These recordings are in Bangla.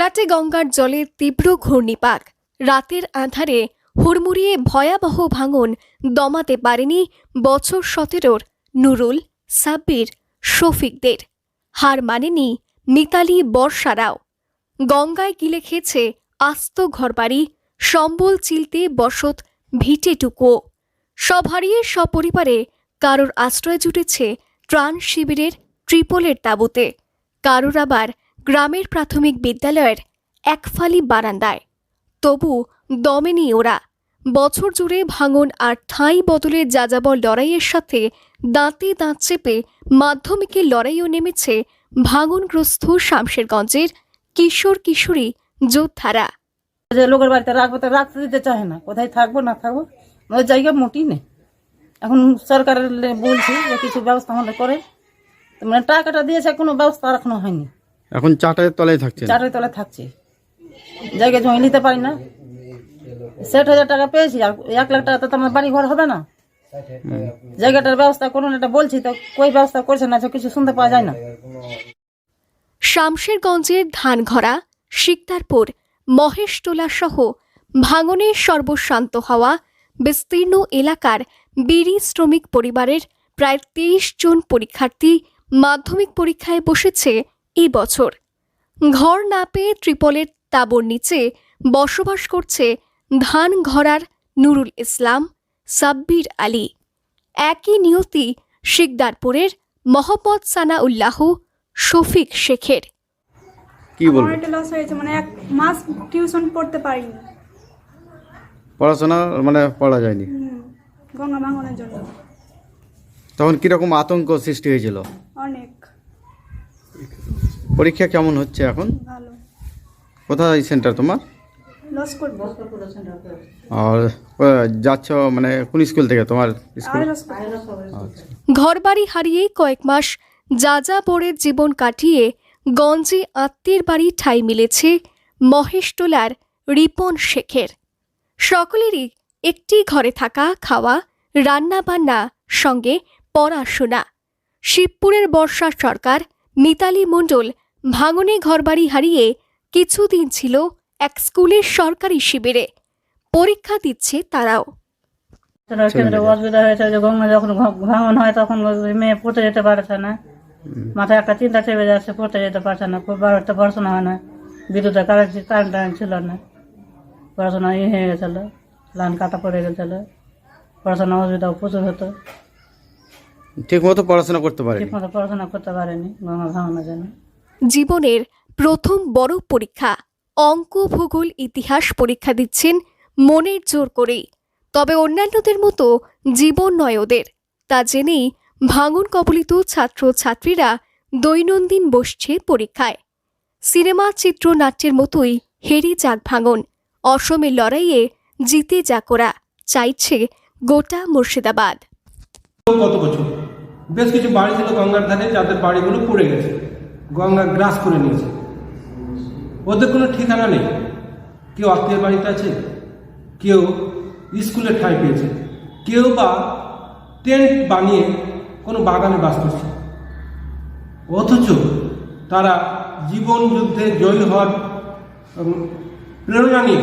রাতে গঙ্গার জলে তীব্র ঘূর্ণিপাক। রাতের আঁধারে হুড়মুড়িয়ে ভয়াবহ ভাঙন দমাতে পারেনি বছর 17 নুরুল, সাব্বির, শফিকদের। হার মানেনি মিতালি, বর্ষারাও। গঙ্গায় গিলে খেয়েছে আস্ত ঘরবাড়ি, সম্বল চিলতে বসত ভিটেটুকুও। সব হারিয়ে সপরিবারে কারোর আশ্রয় জুটেছে ত্রাণ শিবিরের ট্রিপলের তাঁবুতে, কারোর আবার গ্রামের প্রাথমিক বিদ্যালয়ের একফালি বারান্দায়। তবু দমেনি ওরা। বছর জুড়ে ভাঙন আর ঠাঁই বদলের যাযাবর লড়াইয়ের সাথে দাঁতে দাঁত চেপে মাধ্যমিকের লড়াইও নেমেছে ভাঙনগ্রস্ত শামশেরগঞ্জের কিশোর কিশোরী যোদ্ধারা। লোকের বাড়িতে রাখবো তো রাখতে দিতে চায় না, কোথায় থাকবো না থাকবো ওই জায়গা মোটেই নেই। এখন সরকারের বলছি যে কিছু ব্যবস্থা আমাদের করে, মানে টাকাটা দিয়েছে, কোনো ব্যবস্থা এখনো হয়নি। এখন চাটাইয়ের তলায় থাকছে, চাটাইয়ের তলায় থাকছে, জায়গা জমি নিতে পারি না। 60,000 টাকা পেয়েছি, আর 1 লাখ টাকা তো আমার বাড়ি ঘর হবে না। জায়গাটার ব্যবস্থা করুন, এটা বলছি তো কই ব্যবস্থা করছে না, কিছু শুনতে পাওয়া যায় না। শামশেরগঞ্জের ধানঘরা, শিকদারপুর, মহেশটোলা সহ ভাঙনের সর্বশান্ত হওয়া বিস্তীর্ণ এলাকার বিড়ি শ্রমিক পরিবারের প্রায় 23 জন পরীক্ষার্থী মাধ্যমিক পরীক্ষায় বসেছে এই বছর। ঘর না পেয়ে ট্রিপলের তাঁবুর নিচে বসবাস করছে ধানঘরার নুরুল ইসলাম, সাব্বির আলী। একই নিয়তি শিকদারপুরের মোহাম্মদ সানাউল্লাহ, শফিক শেখের। কি বলবো, আমার একটা লস হয়েছে, মানে 1 মাস টিউশন পড়তে পারিনি, পড়াশোনা মানে পড়া যায়নি গঙ্গা ভাঙনের জন্য। তখন কিরকম আতঙ্ক সৃষ্টি হয়েছিল? অনেক। পরীক্ষা কেমন হচ্ছে এখন? ভালো। কোথায় সেন্টার তোমার? লস করবো। আর যাচ্ছ মানে কোন স্কুল থেকে তোমার স্কুল? আচ্ছা। ঘরবাড়ি হারিয়ে কয়েক মাস যাযাবরের জীবন কাটিয়ে গঞ্জে আত্মীয়ের বাড়ি ঠাঁই মিলেছে মহেশটোলার রিপন শেখের। সকলেরই একটি ঘরে থাকা, খাওয়া, রান্না বান্না, সঙ্গে পড়াশোনা। শিবপুরের বর্ষা সরকার, মিতালি মণ্ডল ভাঙনে ঘরবাড়ি হারিয়ে কিছুদিন ছিল এক স্কুলের সরকারি শিবিরে। পরীক্ষা দিচ্ছে তারাও। অসুবিধা হয়েছে যে গঙ্গা যখন ভাঙন হয় তখন মেয়ে পড়তে যেতে পারছে না, মাথায় একটা চিন্তা চেপে যাচ্ছে, পড়তে যেতে পারছে না, বাড়িতে পড়াশোনা হয় না, বিদ্যুতের কারেন্ট ছিল না, পড়াশোনা হয়ে গেছিল, লাইন কাটা পড়ে গেছিল, পড়াশোনা অসুবিধা প্রচুর হতো, ঠিক মতো পড়াশোনা করতে পারেনি, ঠিক মতো পড়াশোনা করতে পারেনি গঙ্গা ভাঙনের জন্য। জীবনের প্রথম বড় পরীক্ষা, অঙ্ক, ভূগোল, ইতিহাস পরীক্ষা দিচ্ছেন মনের জোর করেই। তবে অন্যান্যদের মতো জীবন নয় ওদের, তা জেনেই ভাঙন কবলিত ছাত্র ছাত্রীরা দৈনন্দিন বসছে পরীক্ষায়। সিনেমা, চিত্রনাট্যের মতোই হেরে যাক ভাঙন, অসমের লড়াইয়ে জিতে যাক ওরা, চাইছে গোটা মুর্শিদাবাদ। গত বছর বেশ কিছু বাড়ি ছিল গঙ্গার ধারে, যাদের বাড়িগুলো পড়ে গেছে, গঙ্গা গ্রাস করে নিয়েছে, ওদের কোনো ঠিকানা নেই। কেউ আত্মীয়ের বাড়িতে আছে, কেউ স্কুলে ঠাঁই পেয়েছে, কেউ বা টেন্ট বানিয়ে কোনো বাগানে বাস করছে। অথচ তারা জীবন যুদ্ধে জয়ী হওয়ার প্রেরণা নিয়ে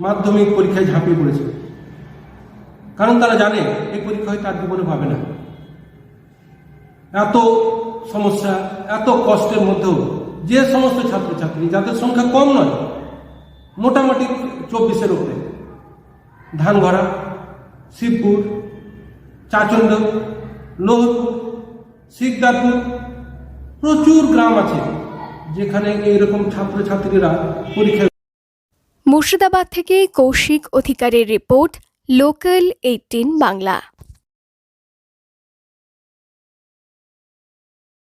মাধ্যমিক পরীক্ষায় ঝাঁপিয়ে পড়েছে, কারণ তারা জানে এই পরীক্ষা হয় তার জীবনে পাবে না। এত সমস্যা, এত কষ্টের মধ্যেও যে সমস্ত ছাত্রছাত্রী যাদের সংখ্যা কম নয়, মোটামুটি 24-এর উপরে, ধানঘরা, শিবপুর, চাচন্ড, লোহপুর, শিকদারপুর, প্রচুর গ্রাম আছে যেখানে এইরকম ছাত্রছাত্রীরা পরীক্ষা। মুর্শিদাবাদ থেকে কৌশিক অধিকারের রিপোর্ট, লোকাল 18 বাংলা।